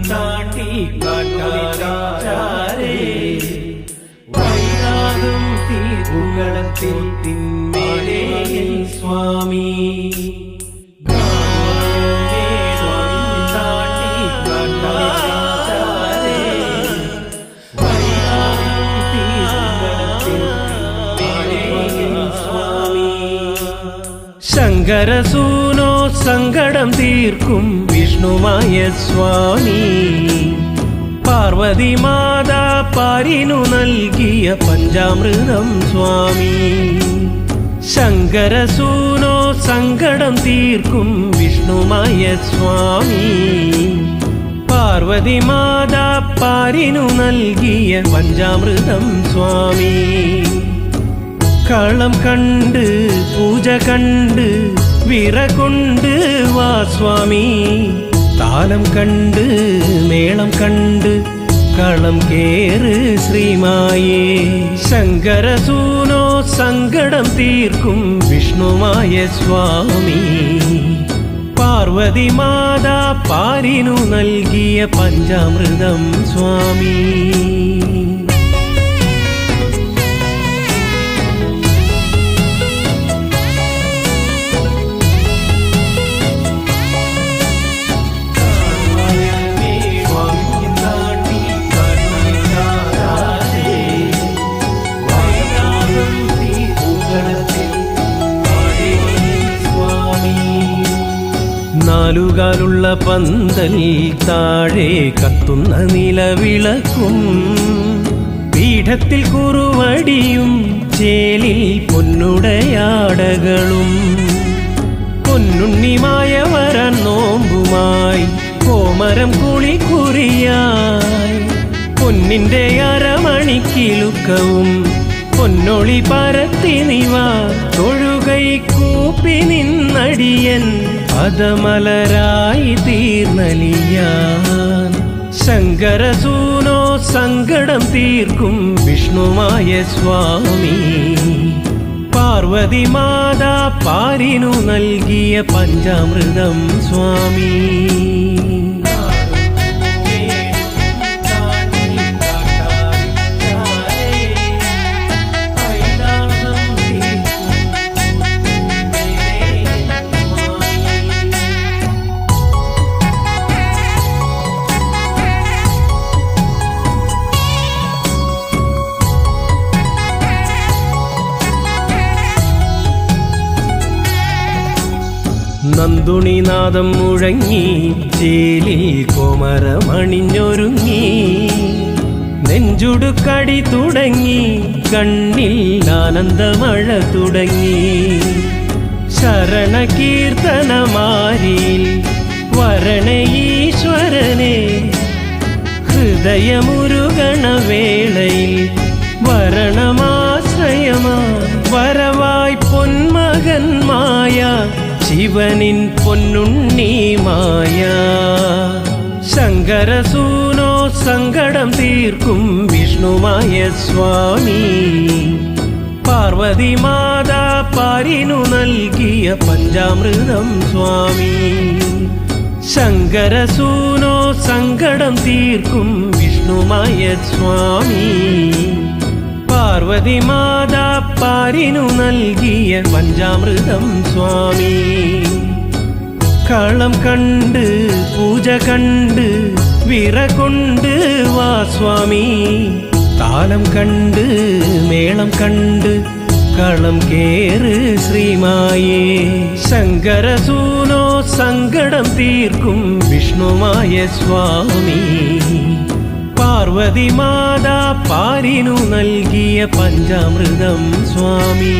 താട്ടി കാട്ടാരേ വൈരാഗം തീർക്കുകളത്തിൽ തിന്മേലേ സ്വാമി ശങ്കരസൂനോ സങ്കടം തീർക്കും വിഷ്ണുമായ സ്വാമി പാർവതി മാതാ പാരിനു നൽകിയ പഞ്ചാമൃതം സ്വാമി ശങ്കരസൂനോ സങ്കടം തീർക്കും വിഷ്ണുമായ സ്വാമി പാർവതി മാതാ പാരിനു നൽകിയ പഞ്ചാമൃതം സ്വാമി കളം കണ്ട് പൂജ കണ്ട് വിറകൊണ്ട് വാ സ്വാമി താലം കണ്ട് മേളം കണ്ട് കളം കേറ് ശ്രീമായേ ശങ്കരസൂനോ സങ്കടം തീർക്കും വിഷ്ണുമായ സ്വാമി പാർവതി മാതാ പാരിനു നൽകിയ പഞ്ചാമൃതം സ്വാമി നാലുകാലുള്ള പന്തൽ താഴെ കത്തുന്ന നിലവിളക്കും പീഠത്തിൽ കുറുവടിയും ചേലിൽ പൊന്നുടയാടകളും പൊന്നുണ്ണിമായ വരാൻ നോമ്പുമായി കോമരം കുളിക്കുറിയായി പൊന്നിന്റെ അരമണിക്കിലുക്കവും പൊന്നൊളി പരത്തി നിവ തൊഴുകൈ കൂപ്പി നിന്നടിയൻ പദമലരായി തീർന്നലിയാൻ ശങ്കരസൂനോ സങ്കടം തീർക്കും വിഷ്ണുമായ സ്വാമി പാർവതി മാതാ പാരിനു നൽകിയ പഞ്ചാമൃതം സ്വാമി നന്ദുണിനാദം മുഴങ്ങി ചേലിൽ കോമരമണിഞ്ഞൊരുങ്ങി നെഞ്ചുടുക്കടി തുടങ്ങി കണ്ണിൽ ആനന്ദമഴ തുടങ്ങി ശരണകീർത്തനമാരിൽ വരണേ ഈശ്വരനെ ഹൃദയമുരുകണ വേളയിൽ വരണമാശ്രയമാ വരവായി പൊന്മകന്മായ ശിവനിൻ പൊന്നുണ്ണി മായ ശങ്കരസൂനോ സങ്കടം തീർക്കും വിഷ്ണുമായ സ്വാമി പാർവതി മാതാ പാരിനു നൽകിയ പഞ്ചാമൃതം സ്വാമി ശങ്കരസൂനോ സങ്കടം തീർക്കും വിഷ്ണുമായ സ്വാമി പാർവതി മാതാ പാരിനു നൽകിയ പഞ്ചാമൃതം സ്വാമി കളം കണ്ട് പൂജ കണ്ട് വിറകൊണ്ട് വാ സ്വാമി താലം കണ്ട് മേളം കണ്ട് കളം കേറ് ശ്രീമായേ ശങ്കരസൂനോ സങ്കടം തീർക്കും വിഷ്ണുമായ സ്വാമി പാർവതി മാതാ പാരിനു നൽകിയ പഞ്ചാമൃതം സ്വാമി